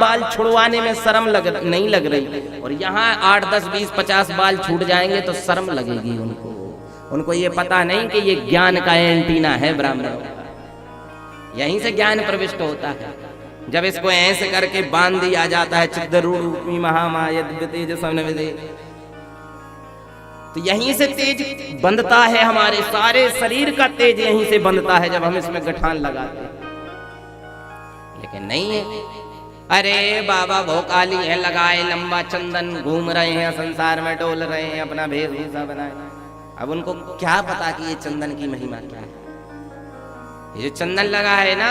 बाल छुड़वाने में शर्म नहीं लग रही, और यहाँ 8, 10, 20, 50 बाल छूट जाएंगे तो शर्म लगेगी उनको ये पता नहीं कि ये ज्ञान का एंटीना है ब्राह्मणों का। यहीं से ज्ञान प्रविष्ट होता है। जब इसको ऐसे करके बांध दिया जाता है, चिद्रूपी महामाया तेज समन्विते, तो यहीं से तेज बंधता है, हमारे सारे शरीर का तेज यहीं से बंधता है जब हम इसमें गठान लगाते हैं। लेकिन नहीं है, अरे बाबा भोकाली है, लगाए लंबा चंदन, घूम रहे हैं संसार में, डोल रहे हैं, अपना वेशभूषा बनाए। अब उनको क्या पता कि ये चंदन की महिमा क्या है। ये जो चंदन लगा है ना,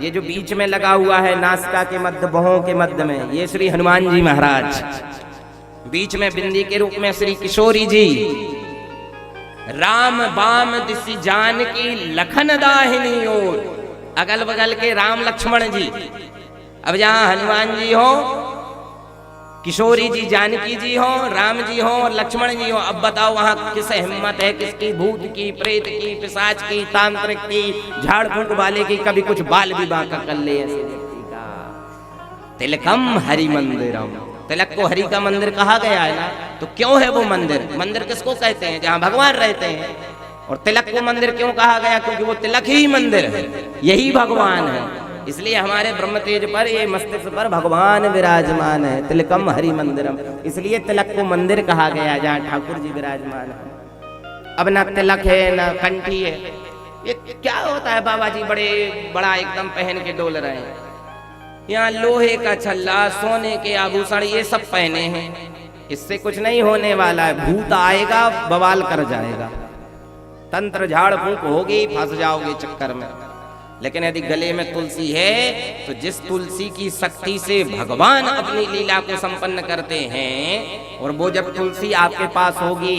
ये जो बीच में लगा हुआ है नासिका के मध्य, भौहों के मध्य में, ये श्री हनुमान जी महाराज, बीच में बिंदी के रूप में श्री किशोरी जी, राम बाम दिशि जानकी लखन दाहिनी ओर, अगल बगल के राम लक्ष्मण जी। अब जहां हनुमान जी हो, किशोरी जी, जानकी जी हो, राम जी हो और लक्ष्मण जी हो, अब बताओ वहां किस हिम्मत है, किसकी, भूत की, प्रेत की, पिशाच की, तांत्रिक की, झाड़ फूंक वाले की, कभी कुछ बाल भी बांका कर ले ऐसे व्यक्ति का। तिलकम हरि मंदिरम, तिलक को हरि का मंदिर कहा गया है ना, तो क्यों है वो मंदिर? मंदिर किसको कहते हैं? जहां भगवान रहते हैं। और तिलक को मंदिर क्यों कहा गया? क्योंकि वो तिलक ही मंदिर है, यही भगवान है। इसलिए हमारे ब्रह्म तेज पर, ये मस्तिष्क पर भगवान विराजमान है। तिलकम हरि मंदिरम, इसलिए तिलक को मंदिर कहा गया जहाँ ठाकुर जी विराजमान है। अब ना तिलक है ना कंठी है, ये क्या होता है? बाबा जी बड़ा एकदम पहन के डोल रहे हैं, यहाँ लोहे का छल्ला, सोने के आभूषण, ये सब पहने हैं। इससे कुछ नहीं होने वाला है, भूत आएगा बवाल कर जाएगा, तंत्र झाड़ फूंक होगी, फंस जाओगे चक्कर में। लेकिन यदि गले में तुलसी है, तो जिस तुलसी की शक्ति से भगवान अपनी लीला को संपन्न करते हैं, और वो जब तुलसी आपके पास होगी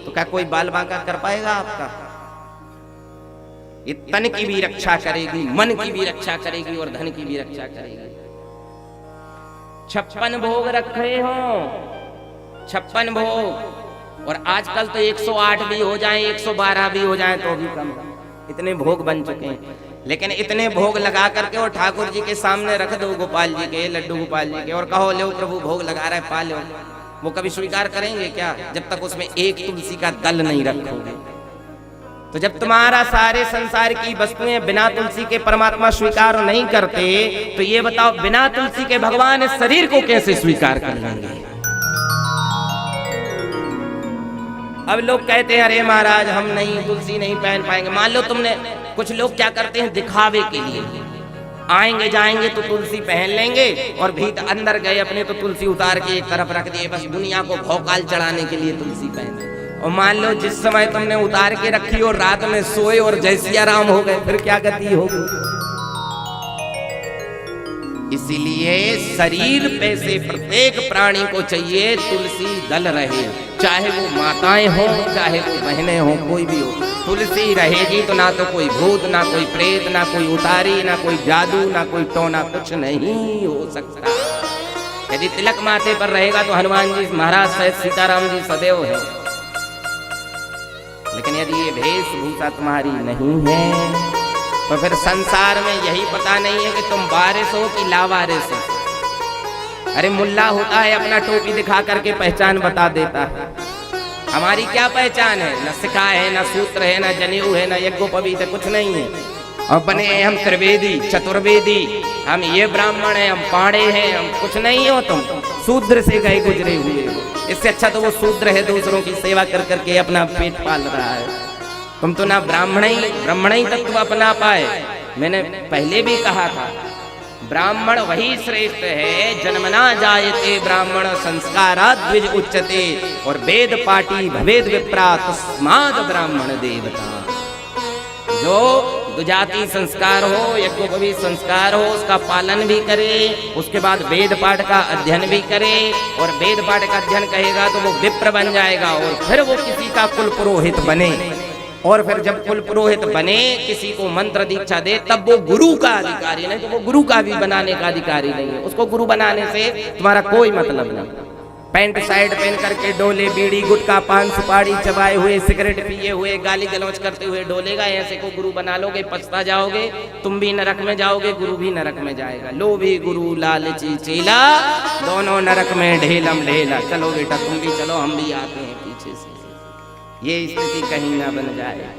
तो क्या कोई बाल बांका कर पाएगा आपका? ये तन की भी रक्षा करेगी, मन की भी रक्षा करेगी और धन की भी रक्षा करेगी। 56 भोग रखे हो, 56 भोग, और आजकल तो 108 भी हो जाए, 112 भी हो जाए तो भी कम, इतने भोग बन चुके हैं। लेकिन इतने भोग लगा करके और ठाकुर जी के सामने रख दो, गोपाल जी के, लड्डू गोपाल जी के, और कहो लो प्रभु भोग लगा रहा है, पा लो, वो कभी स्वीकार करेंगे क्या? जब तक उसमें एक तुलसी का दल नहीं रखोगे। तो जब तुम्हारा सारे संसार की वस्तुएं बिना तुलसी के परमात्मा स्वीकार नहीं करते, तो ये बताओ बिना तुलसी के भगवान इस शरीर को कैसे स्वीकार कर लेंगे? अब लोग कहते हैं अरे महाराज हम नहीं, तुलसी नहीं पहन पाएंगे। मान लो तुमने, कुछ लोग क्या करते हैं दिखावे के लिए, आएंगे जाएंगे तो तुलसी पहन लेंगे, और भीतर अंदर गए अपने तो तुलसी उतार के एक तरफ रख दिए, बस दुनिया को भौकाल चढ़ाने के लिए तुलसी पहने। और मान लो जिस समय तुमने उतार के रखी और रात में सोए और जय सिया राम हो गए, फिर क्या गति होगी? इसीलिए शरीर पे से प्रत्येक प्राणी को चाहिए तुलसी दल रहे, चाहे वो माताएं हो, चाहे वो बहनें हो, कोई भी हो, तुलसी रहेगी तो ना तो कोई भूत, ना कोई प्रेत, ना कोई उतारी, ना कोई जादू, ना कोई टोना, कुछ नहीं हो सकता। यदि तिलक माथे पर रहेगा तो हनुमान जी महाराज सहित सीताराम जी सदैव है। लेकिन यदि ये वेशभूषा तुम्हारी नहीं है, तो फिर संसार में यही पता नहीं है कि तुम वारिस हो कि लावारिस हो। अरे मुल्ला होता है अपना टोपी दिखा करके पहचान बता देता है, हमारी क्या पहचान है? न सिखा है, न सूत्र है, न जनेऊ है, न यज्ञोपवीत है, कुछ नहीं है। और बने हैं हम त्रिवेदी, चतुर्वेदी, हम ये ब्राह्मण हैं, हम पाड़े हैं, हम कुछ नहीं हो, तुम शूद्र से गए गुजरे हुए हो। इससे अच्छा तो वो शूद्र है, दूसरों की सेवा कर करके अपना पेट पाल रहा है। तुम तो ना ब्राह्मण ही तत्व अपना पाए। मैंने पहले भी कहा था, ब्राह्मण वही श्रेष्ठ है, जन्मना जायते ब्राह्मण संस्कारात् द्विज उच्यते, और वेद पाटी भवेद विप्रा तस्माद् ब्राह्मण देवता। जो दुजाति संस्कार हो, यज्ञोपवीत संस्कार हो, उसका पालन भी करे, उसके बाद वेद पाठ का अध्ययन भी करे, और वेद पाठ का अध्ययन कहेगा तो वो विप्र बन जाएगा, और फिर वो किसी का कुल पुरोहित बने, और फिर जब कुल पुरोहित बने, किसी को मंत्र दीक्षा दे, तब वो गुरु का अधिकारी, नहीं तो वो गुरु का भी बनाने का अधिकारी नहीं है। उसको गुरु बनाने से तुम्हारा कोई मतलब नहीं। पैंट शर्ट पहन करके डोले, बीड़ी गुटखा पान सुपारी चबाए हुए, सिगरेट पिए हुए, गाली गलौज करते हुए डोलेगा, ऐसे को गुरु बना लोगे, पछता जाओगे, तुम भी नरक में जाओगे, गुरु भी नरक में जाएगा। लोभी गुरु लालची चेला, दोनों नरक में ढेलम ढेला। चलो बेटा तुम भी चलो, हम भी आते हैं पीछे से। ये स्थिति कहीं ना बन जाए,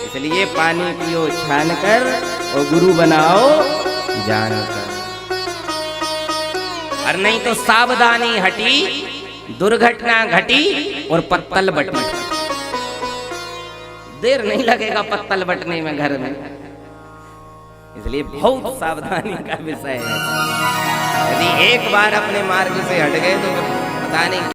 इसलिए पानी पियो छान कर और गुरु बनाओ जान कर। और नहीं तो सावधानी हटी, दुर्घटना घटी और पत्तल बटी। देर नहीं लगेगा पत्तल बटने में घर में, इसलिए बहुत सावधानी का विषय है। यदि एक बार अपने मार्ग से हट गए तो पता नहीं